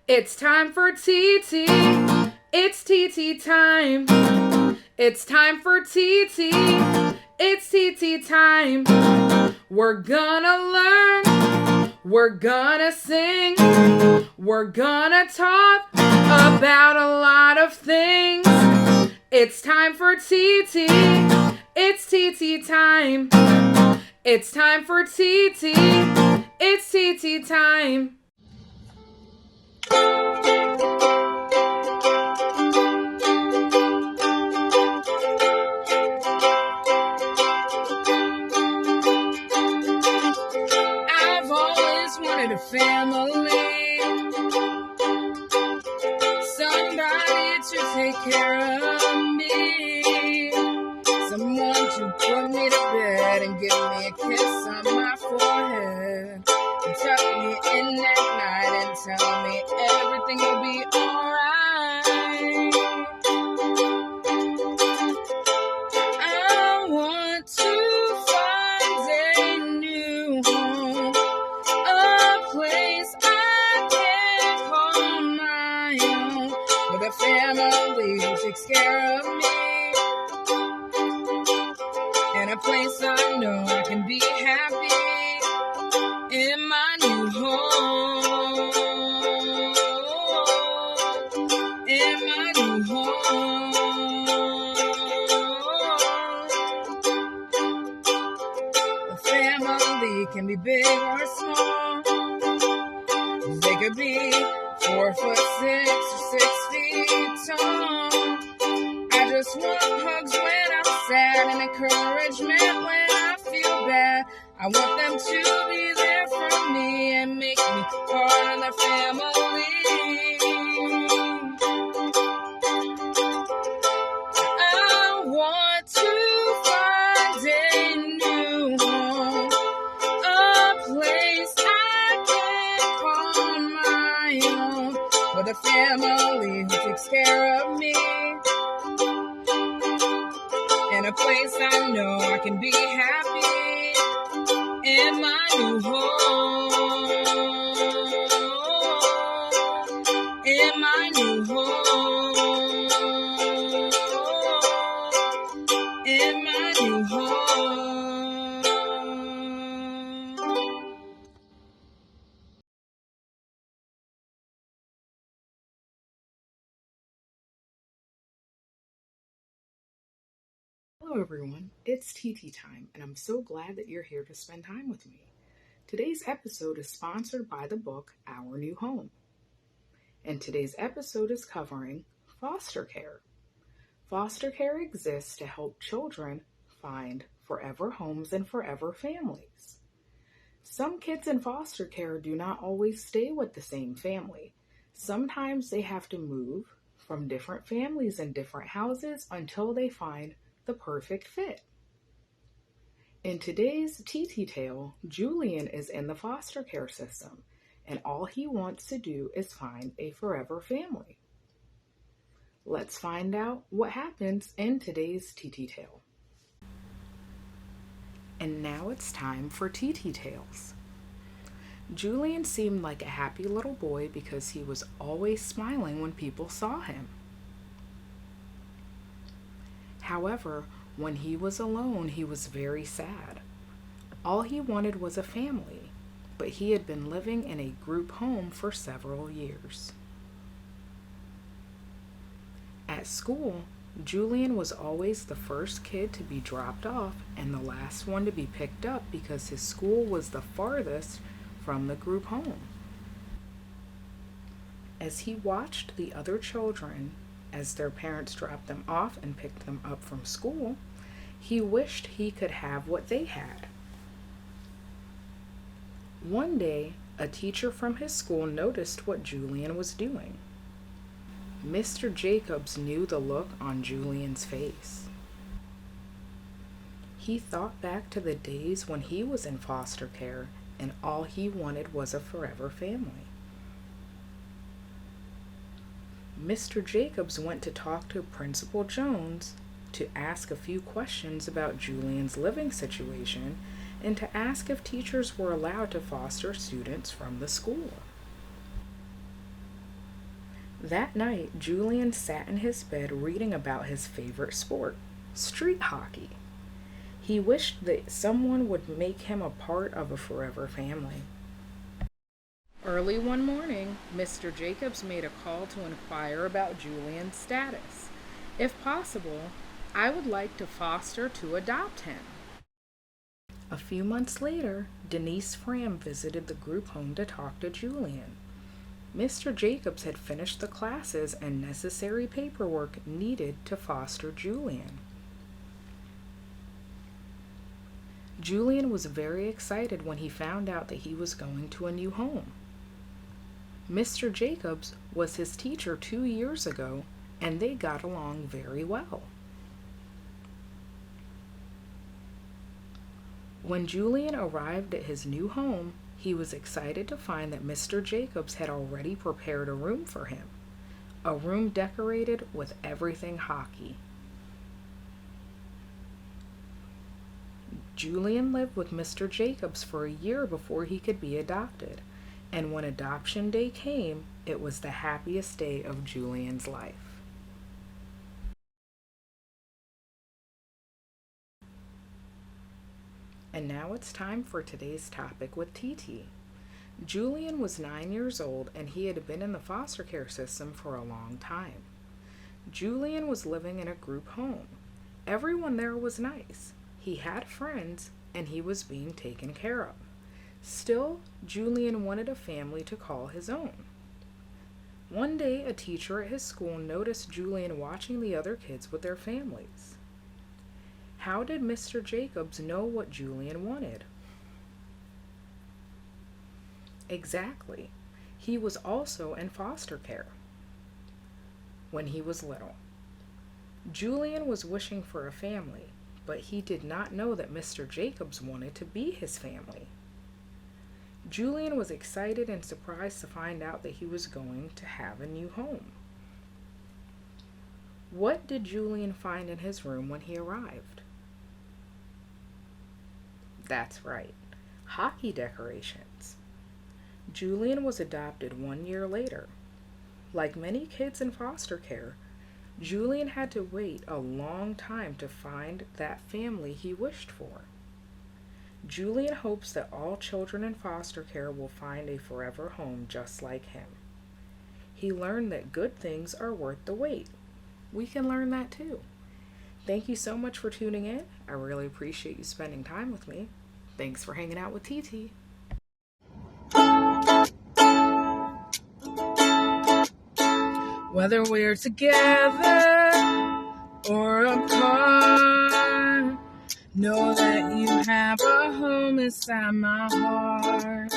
It's time for Titi. It's Titi time. It's time for Titi. It's Titi time. We're gonna learn. We're gonna sing. We're gonna talk about a lot of things. It's time for Titi. It's Titi time. It's time for Titi. It's Titi time. I've always wanted a family, somebody to take care of me, someone to put me to bed and give me a kiss on my forehead, and tuck me in at night and tell me everything will be alright. I want to find a new home, a place I can call my own, with a family who takes care of me, and a place I know I can be happy in my new home, in my new home. A family can be big or small. They could be 4'6" or 6 feet tall. I just want hugs when I'm sad and encouragement when I feel bad. I want them to be there for me and make me part of the family. I want to find a new home, a place I can call my own, with a family who takes care of me, and a place I know I can be happy in my new home, in my new home, in my new home. Hello everyone, it's Titi time, and I'm so glad that you're here to spend time with me. Today's episode is sponsored by the book Our New Home. And today's episode is covering foster care. Foster care exists to help children find forever homes and forever families. Some kids in foster care do not always stay with the same family. Sometimes they have to move from different families and different houses until they find the perfect fit. In today's Titi tale, Julian is in the foster care system, and all he wants to do is find a forever family. Let's find out what happens in today's Titi tale. And now it's time for Titi tales. Julian seemed like a happy little boy because he was always smiling when people saw him. However, when he was alone, he was very sad. All he wanted was a family, but he had been living in a group home for several years. At school, Julian was always the first kid to be dropped off and the last one to be picked up because his school was the farthest from the group home. As he watched the other children as their parents dropped them off and picked them up from school, he wished he could have what they had. One day, a teacher from his school noticed what Julian was doing. Mr. Jacobs knew the look on Julian's face. He thought back to the days when he was in foster care and all he wanted was a forever family. Mr. Jacobs went to talk to Principal Jones to ask a few questions about Julian's living situation and to ask if teachers were allowed to foster students from the school. That night, Julian sat in his bed reading about his favorite sport, street hockey. He wished that someone would make him a part of a forever family. Early one morning, Mr. Jacobs made a call to inquire about Julian's status. If possible, I would like to foster to adopt him. A few months later, Denise Fram visited the group home to talk to Julian. Mr. Jacobs had finished the classes and necessary paperwork needed to foster Julian. Julian was very excited when he found out that he was going to a new home. Mr. Jacobs was his teacher 2 years ago, and they got along very well. When Julian arrived at his new home, he was excited to find that Mr. Jacobs had already prepared a room for him, a room decorated with everything hockey. Julian lived with Mr. Jacobs for a year before he could be adopted, and when adoption day came, it was the happiest day of Julian's life. And now it's time for today's topic with Titi. Julian was 9 years old and he had been in the foster care system for a long time. Julian was living in a group home. Everyone there was nice. He had friends and he was being taken care of. Still, Julian wanted a family to call his own. One day, a teacher at his school noticed Julian watching the other kids with their families. How did Mr. Jacobs know what Julian wanted? Exactly. He was also in foster care when he was little. Julian was wishing for a family, but he did not know that Mr. Jacobs wanted to be his family. Julian was excited and surprised to find out that he was going to have a new home. What did Julian find in his room when he arrived? That's right, hockey decorations. Julian was adopted 1 year later. Like many kids in foster care, Julian had to wait a long time to find that family he wished for. Julian hopes that all children in foster care will find a forever home just like him. He learned that good things are worth the wait. We can learn that too. Thank you so much for tuning in. I really appreciate you spending time with me. Thanks for hanging out with Titi. Whether we're together or apart, know that you have a home inside my heart.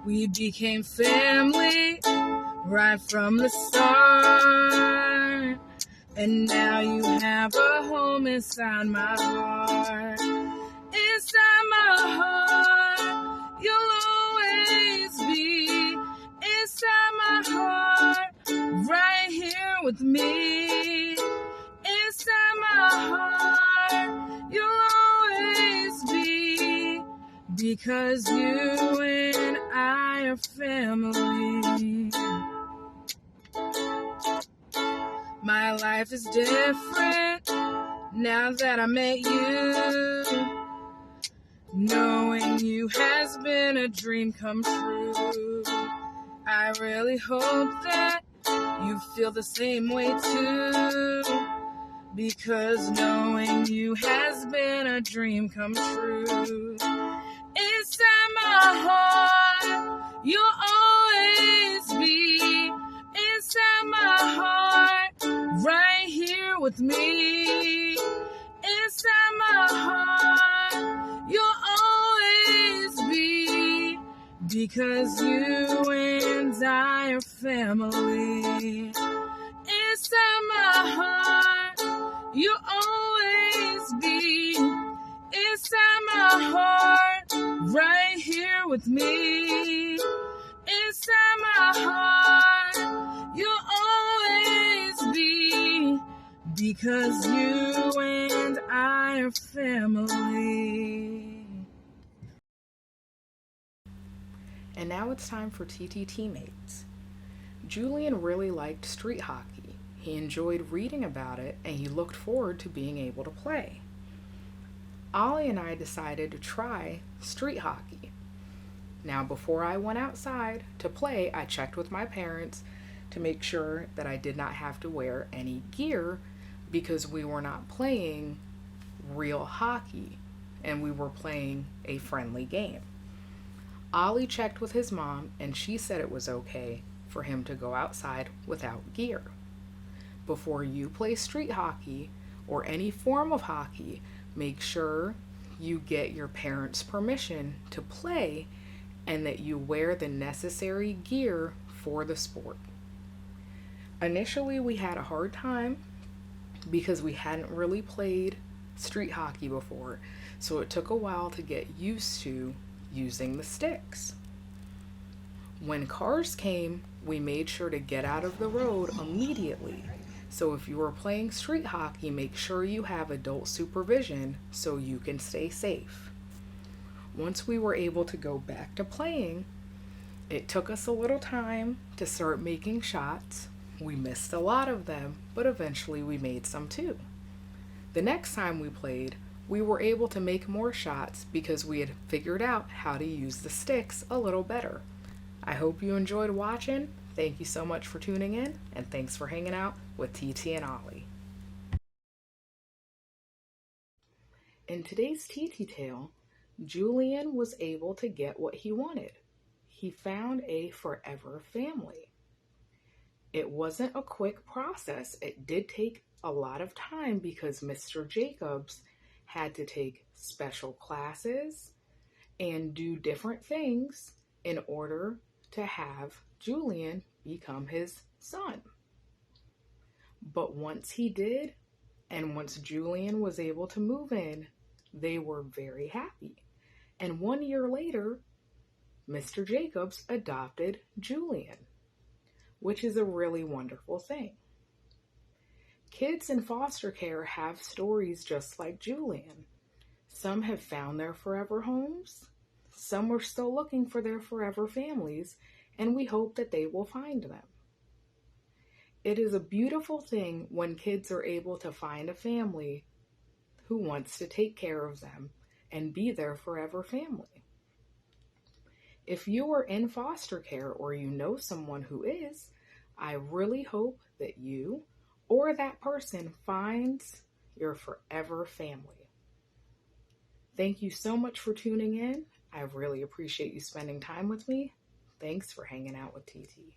We became family right from the start, and now you have a home inside my heart. Inside my heart, you'll always be. Inside my heart, right here with me. Inside my heart, you'll always be, because you and I are family. My life is different now that I met you. Knowing you has been a dream come true. I really hope that you feel the same way too, because knowing you has been a dream come true. Inside my heart, you'll always be. Inside my heart, right here with me. Inside my heart, you'll always be, because you and I are family. Inside my heart, you'll always be. Inside my heart, right here with me. Inside my heart, you'll always be, because you and I are family. And now it's time for Titi Teammates. Julian really liked street hockey. He enjoyed reading about it and he looked forward to being able to play. Ollie and I decided to try street hockey. Now, before I went outside to play, I checked with my parents to make sure that I did not have to wear any gear because we were not playing real hockey and we were playing a friendly game. Ollie checked with his mom and she said it was okay for him to go outside without gear. Before you play street hockey or any form of hockey, make sure you get your parents' permission to play and that you wear the necessary gear for the sport. Initially, we had a hard time because we hadn't really played street hockey before, so it took a while to get used to using the sticks. When cars came, we made sure to get out of the road immediately. So if you are playing street hockey, make sure you have adult supervision so you can stay safe. Once we were able to go back to playing, it took us a little time to start making shots. We missed a lot of them, but eventually we made some too. The next time we played, we were able to make more shots because we had figured out how to use the sticks a little better. I hope you enjoyed watching. Thank you so much for tuning in, and thanks for hanging out with Titi and Ollie. In today's Titi tale, Julian was able to get what he wanted. He found a forever family. It wasn't a quick process. It did take a lot of time because Mr. Jacobs had to take special classes and do different things in order to have Julian become his son. But once he did, and once Julian was able to move in, they were very happy. And 1 year later, Mr. Jacobs adopted Julian, which is a really wonderful thing. Kids in foster care have stories just like Julian. Some have found their forever homes. Some are still looking for their forever families, and we hope that they will find them. It is a beautiful thing when kids are able to find a family who wants to take care of them and be their forever family. If you are in foster care or you know someone who is, I really hope that you or that person finds your forever family. Thank you so much for tuning in. I really appreciate you spending time with me. Thanks for hanging out with TT.